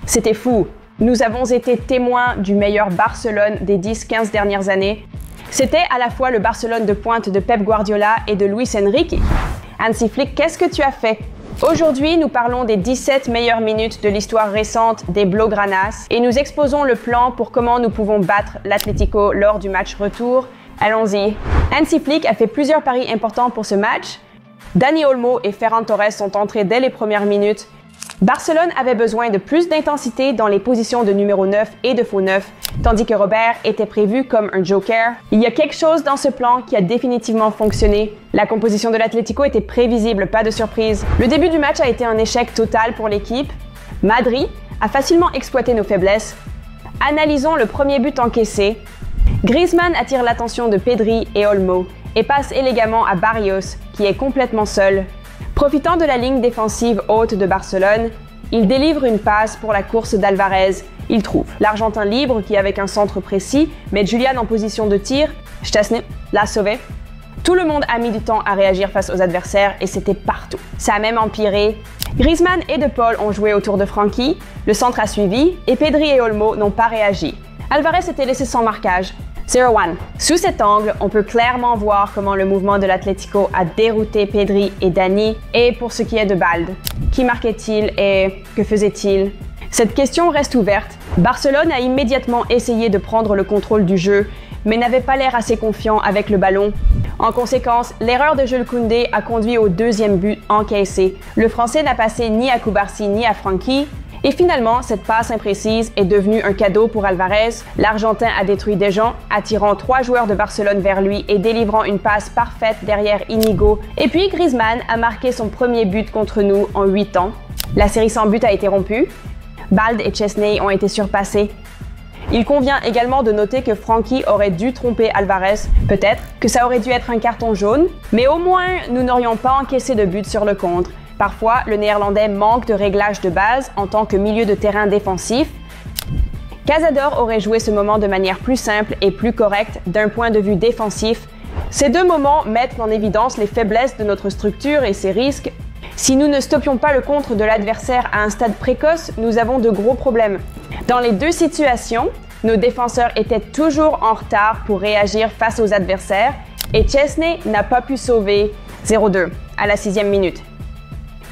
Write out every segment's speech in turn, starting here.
C'était fou. Nous avons été témoins du meilleur Barcelone des 10-15 dernières années. C'était à la fois le Barcelone de pointe de Pep Guardiola et de Luis Enrique. Hansi Flick, qu'est-ce que tu as fait? Aujourd'hui, nous parlons des 17 meilleures minutes de l'histoire récente des Blaugranas et nous exposons le plan pour comment nous pouvons battre l'Atlético lors du match retour. Allons-y. Hansi Flick a fait plusieurs paris importants pour ce match. Dani Olmo et Ferran Torres sont entrés dès les premières minutes. Barcelone avait besoin de plus d'intensité dans les positions de numéro 9 et de faux 9, tandis que Robert était prévu comme un joker. Il y a quelque chose dans ce plan qui a définitivement fonctionné. La composition de l'Atlético était prévisible, pas de surprise. Le début du match a été un échec total pour l'équipe. Madrid a facilement exploité nos faiblesses. Analysons le premier but encaissé. Griezmann attire l'attention de Pedri et Olmo et passe élégamment à Barrios, qui est complètement seul. Profitant de la ligne défensive haute de Barcelone, il délivre une passe pour la course d'Alvarez. Il trouve l'Argentin libre qui, avec un centre précis, met Julian en position de tir. Szczesny l'a sauvé. Tout le monde a mis du temps à réagir face aux adversaires et c'était partout. Ça a même empiré. Griezmann et De Paul ont joué autour de Frankie, le centre a suivi et Pedri et Olmo n'ont pas réagi. Alvarez s'était laissé sans marquage. 0-1. Sous cet angle, on peut clairement voir comment le mouvement de l'Atlético a dérouté Pedri et Dani. Et pour ce qui est de Balde, qui marquait-il et que faisait-il? Cette question reste ouverte. Barcelone a immédiatement essayé de prendre le contrôle du jeu, mais n'avait pas l'air assez confiant avec le ballon. En conséquence, l'erreur de Jules Koundé a conduit au deuxième but encaissé. Le Français n'a passé ni à Cubarsí ni à Frankie. Et finalement, cette passe imprécise est devenue un cadeau pour Alvarez. L'Argentin a détruit Deschamps, attirant 3 joueurs de Barcelone vers lui et délivrant une passe parfaite derrière Inigo. Et puis Griezmann a marqué son premier but contre nous en 8 ans. La série sans but a été rompue. Balde et Szczesny ont été surpassés. Il convient également de noter que Frankie aurait dû tromper Alvarez. Peut-être que ça aurait dû être un carton jaune, mais au moins nous n'aurions pas encaissé de but sur le contre. Parfois, le Néerlandais manque de réglage de base en tant que milieu de terrain défensif. Cazador aurait joué ce moment de manière plus simple et plus correcte d'un point de vue défensif. Ces deux moments mettent en évidence les faiblesses de notre structure et ses risques. Si nous ne stoppions pas le contre de l'adversaire à un stade précoce, nous avons de gros problèmes. Dans les deux situations, nos défenseurs étaient toujours en retard pour réagir face aux adversaires et Szczesny n'a pas pu sauver 0-2 à la 6e minute.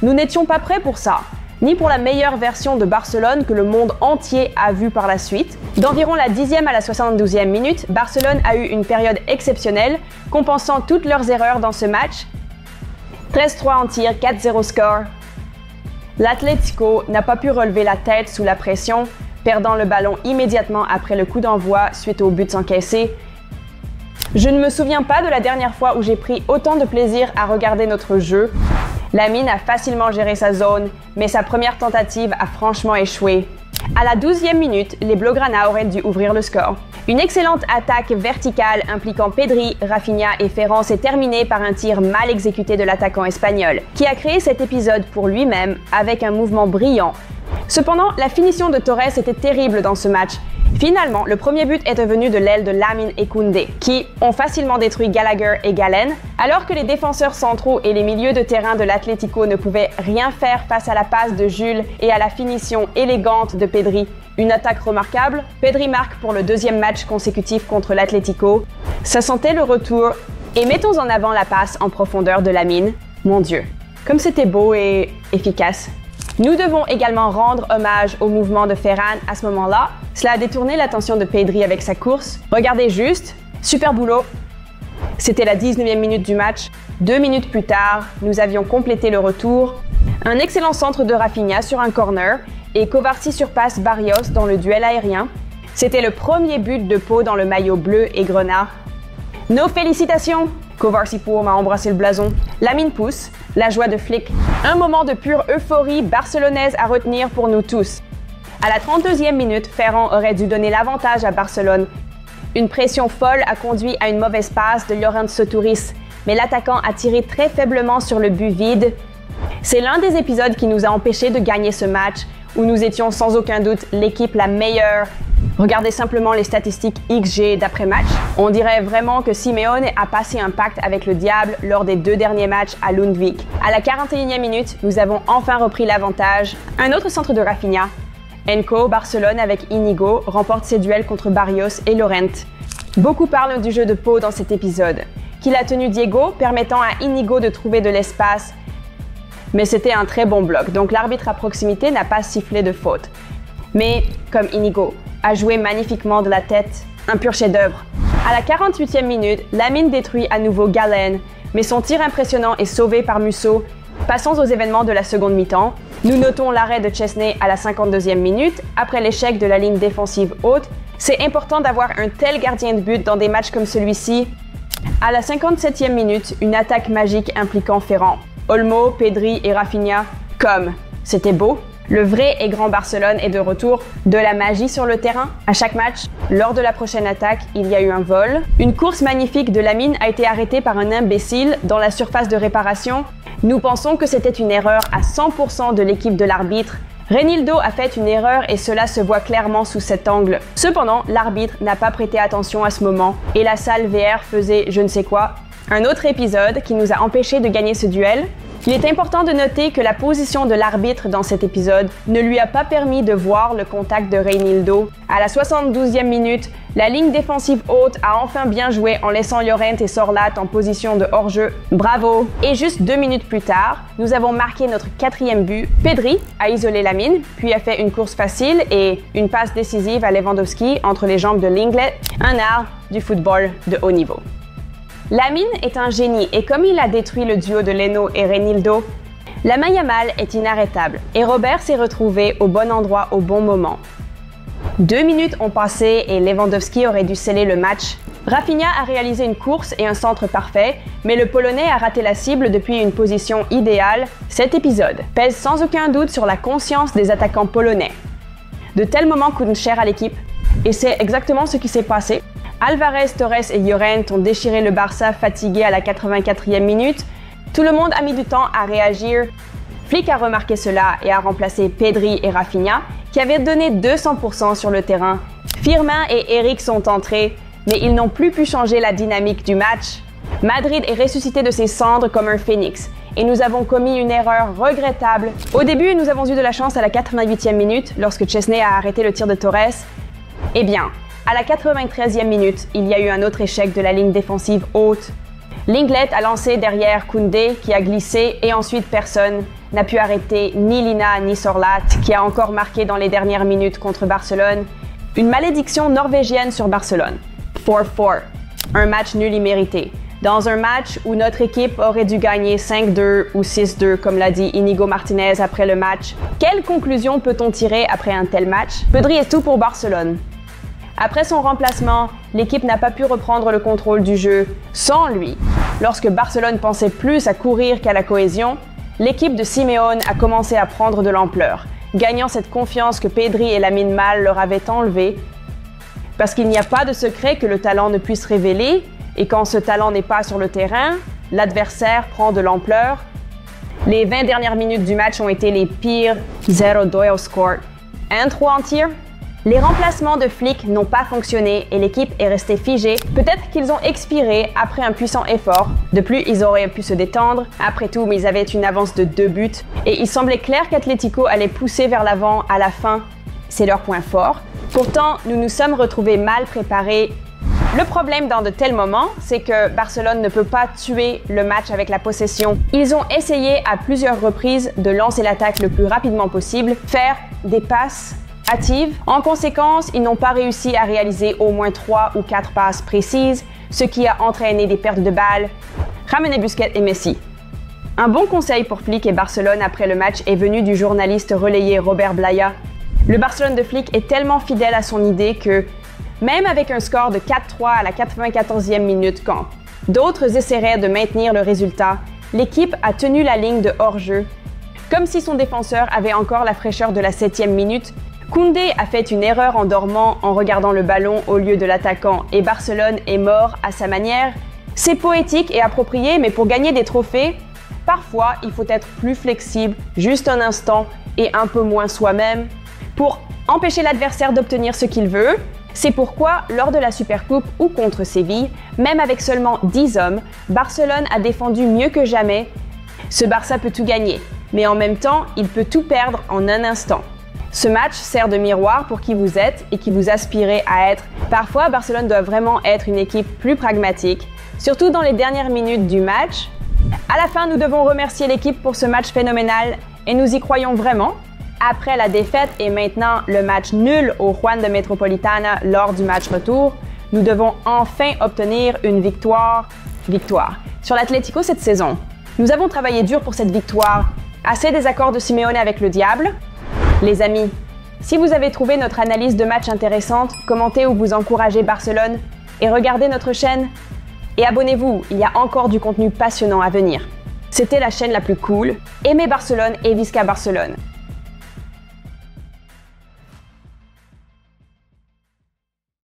Nous n'étions pas prêts pour ça, ni pour la meilleure version de Barcelone que le monde entier a vue par la suite. D'environ la 10e à la 72e minute, Barcelone a eu une période exceptionnelle, compensant toutes leurs erreurs dans ce match. 13-3 en tir, 4-0 score. L'Atlético n'a pas pu relever la tête sous la pression, perdant le ballon immédiatement après le coup d'envoi suite aux buts encaissés. Je ne me souviens pas de la dernière fois où j'ai pris autant de plaisir à regarder notre jeu. Lamine a facilement géré sa zone, mais sa première tentative a franchement échoué. À la 12e minute, les Blaugrana auraient dû ouvrir le score. Une excellente attaque verticale impliquant Pedri, Rafinha et Ferran s'est terminée par un tir mal exécuté de l'attaquant espagnol, qui a créé cet épisode pour lui-même avec un mouvement brillant. Cependant, la finition de Torres était terrible dans ce match. Finalement, le premier but est venu de l'aile de Lamine et Koundé, qui ont facilement détruit Gallagher et Galen, alors que les défenseurs centraux et les milieux de terrain de l'Atlético ne pouvaient rien faire face à la passe de Jules et à la finition élégante de Pedri. Une attaque remarquable, Pedri marque pour le deuxième match consécutif contre l'Atlético. Ça sentait le retour, et mettons en avant la passe en profondeur de Lamine. Mon Dieu, comme c'était beau et efficace. Nous devons également rendre hommage au mouvement de Ferran à ce moment-là. Cela a détourné l'attention de Pedri avec sa course. Regardez juste, super boulot. C'était la 19e minute du match. 2 minutes plus tard, nous avions complété le retour. Un excellent centre de Rafinha sur un corner et Cubarsí surpasse Barrios dans le duel aérien. C'était le premier but de Pau dans le maillot bleu et grenat. Nos félicitations! Cubarsí m'a embrassé le blason. Lamine pousse, la joie de Flick. Un moment de pure euphorie barcelonaise à retenir pour nous tous. À la 32e minute, Ferran aurait dû donner l'avantage à Barcelone. Une pression folle a conduit à une mauvaise passe de Llorente Soturis, mais l'attaquant a tiré très faiblement sur le but vide. C'est l'un des épisodes qui nous a empêchés de gagner ce match, où nous étions sans aucun doute l'équipe la meilleure. Regardez simplement les statistiques XG d'après-match. On dirait vraiment que Simeone a passé un pacte avec le diable lors des 2 derniers matchs à Lundvik. À la 41e minute, nous avons enfin repris l'avantage. Un autre centre de Rafinha. Enco, Barcelone avec Inigo, remporte ses duels contre Barrios et Llorente. Beaucoup parlent du jeu de Pau dans cet épisode, qu'il a tenu Diego, permettant à Inigo de trouver de l'espace. Mais c'était un très bon bloc, donc l'arbitre à proximité n'a pas sifflé de faute. Mais, comme Inigo, a joué magnifiquement de la tête, un pur chef-d'œuvre. À la 48e minute, Lamine détruit à nouveau Galen, mais son tir impressionnant est sauvé par Musso. Passons aux événements de la seconde mi-temps. Nous notons l'arrêt de Chesney à la 52e minute, après l'échec de la ligne défensive haute. C'est important d'avoir un tel gardien de but dans des matchs comme celui-ci. À la 57e minute, une attaque magique impliquant Ferran. Olmo, Pedri et Rafinha, c'était beau. Le vrai et grand Barcelone est de retour, de la magie sur le terrain. À chaque match, lors de la prochaine attaque, il y a eu un vol. Une course magnifique de Lamine a été arrêtée par un imbécile dans la surface de réparation. Nous pensons que c'était une erreur à 100% de l'équipe de l'arbitre. Reinildo a fait une erreur et cela se voit clairement sous cet angle. Cependant, l'arbitre n'a pas prêté attention à ce moment et la salle VR faisait je ne sais quoi. Un autre épisode qui nous a empêchés de gagner ce duel. Il est important de noter que la position de l'arbitre dans cet épisode ne lui a pas permis de voir le contact de Reinildo. À la 72e minute, la ligne défensive haute a enfin bien joué en laissant Llorente et Sorlat en position de hors-jeu. Bravo! Et juste 2 minutes plus tard, nous avons marqué notre 4e but. Pedri a isolé Lamine, puis a fait une course facile et une passe décisive à Lewandowski entre les jambes de Lenglet, un art du football de haut niveau. Lamine est un génie et comme il a détruit le duo de Leno et Reinildo, Lamine Yamal est inarrêtable et Robert s'est retrouvé au bon endroit au bon moment. 2 minutes ont passé et Lewandowski aurait dû sceller le match. Rafinha a réalisé une course et un centre parfait, mais le Polonais a raté la cible depuis une position idéale. Cet épisode pèse sans aucun doute sur la conscience des attaquants polonais. De tels moments coûtent cher à l'équipe et c'est exactement ce qui s'est passé. Alvarez, Torres et Llorente ont déchiré le Barça fatigué à la 84e minute. Tout le monde a mis du temps à réagir. Flick a remarqué cela et a remplacé Pedri et Rafinha, qui avaient donné 200% sur le terrain. Firmin et Eric sont entrés, mais ils n'ont plus pu changer la dynamique du match. Madrid est ressuscité de ses cendres comme un phénix, et nous avons commis une erreur regrettable. Au début, nous avons eu de la chance à la 88e minute, lorsque Chesney a arrêté le tir de Torres. Eh bien, à la 93e minute, il y a eu un autre échec de la ligne défensive haute. Lenglet a lancé derrière Koundé qui a glissé et ensuite personne n'a pu arrêter ni Lina ni Sorlat qui a encore marqué dans les dernières minutes contre Barcelone. Une malédiction norvégienne sur Barcelone. 4-4. Un match nul immérité. Dans un match où notre équipe aurait dû gagner 5-2 ou 6-2 comme l'a dit Inigo Martinez après le match. Quelle conclusion peut-on tirer après un tel match? Pedri est tout pour Barcelone. Après son remplacement, l'équipe n'a pas pu reprendre le contrôle du jeu. Sans lui, lorsque Barcelone pensait plus à courir qu'à la cohésion, l'équipe de Simeone a commencé à prendre de l'ampleur, gagnant cette confiance que Pedri et Lamine Yamal leur avaient enlevée. Parce qu'il n'y a pas de secret que le talent ne puisse révéler, et quand ce talent n'est pas sur le terrain, l'adversaire prend de l'ampleur. Les 20 dernières minutes du match ont été les pires. 0-2 au score. 1-3 en tir. Les remplacements de Flick n'ont pas fonctionné et l'équipe est restée figée. Peut-être qu'ils ont expiré après un puissant effort. De plus, ils auraient pu se détendre. Après tout, mais ils avaient une avance de 2 buts. Et il semblait clair qu'Atlético allait pousser vers l'avant à la fin. C'est leur point fort. Pourtant, nous nous sommes retrouvés mal préparés. Le problème dans de tels moments, c'est que Barcelone ne peut pas tuer le match avec la possession. Ils ont essayé à plusieurs reprises de lancer l'attaque le plus rapidement possible, faire des passes hâtives. En conséquence, ils n'ont pas réussi à réaliser au moins 3 ou 4 passes précises, ce qui a entraîné des pertes de balles. Ramenez Busquets et Messi. Un bon conseil pour Flick et Barcelone après le match est venu du journaliste relayé Robert Blaya. Le Barcelone de Flick est tellement fidèle à son idée que, même avec un score de 4-3 à la 94e minute, quand d'autres essaieraient de maintenir le résultat, l'équipe a tenu la ligne de hors-jeu. Comme si son défenseur avait encore la fraîcheur de la 7e minute, Koundé a fait une erreur en dormant en regardant le ballon au lieu de l'attaquant et Barcelone est mort à sa manière. C'est poétique et approprié, mais pour gagner des trophées, parfois il faut être plus flexible, juste un instant et un peu moins soi-même, pour empêcher l'adversaire d'obtenir ce qu'il veut. C'est pourquoi, lors de la Supercoupe ou contre Séville, même avec seulement 10 hommes, Barcelone a défendu mieux que jamais. Ce Barça peut tout gagner, mais en même temps, il peut tout perdre en un instant. Ce match sert de miroir pour qui vous êtes et qui vous aspirez à être. Parfois, Barcelone doit vraiment être une équipe plus pragmatique, surtout dans les dernières minutes du match. À la fin, nous devons remercier l'équipe pour ce match phénoménal et nous y croyons vraiment. Après la défaite et maintenant le match nul au Juan de Metropolitana lors du match retour, nous devons enfin obtenir une victoire sur l'Atlético cette saison. Nous avons travaillé dur pour cette victoire. Assez des accords de Simeone avec le diable? Les amis, si vous avez trouvé notre analyse de match intéressante, commentez ou vous encouragez Barcelone et regardez notre chaîne. Et abonnez-vous, il y a encore du contenu passionnant à venir. C'était la chaîne la plus cool. Aimez Barcelone et Visca Barcelone.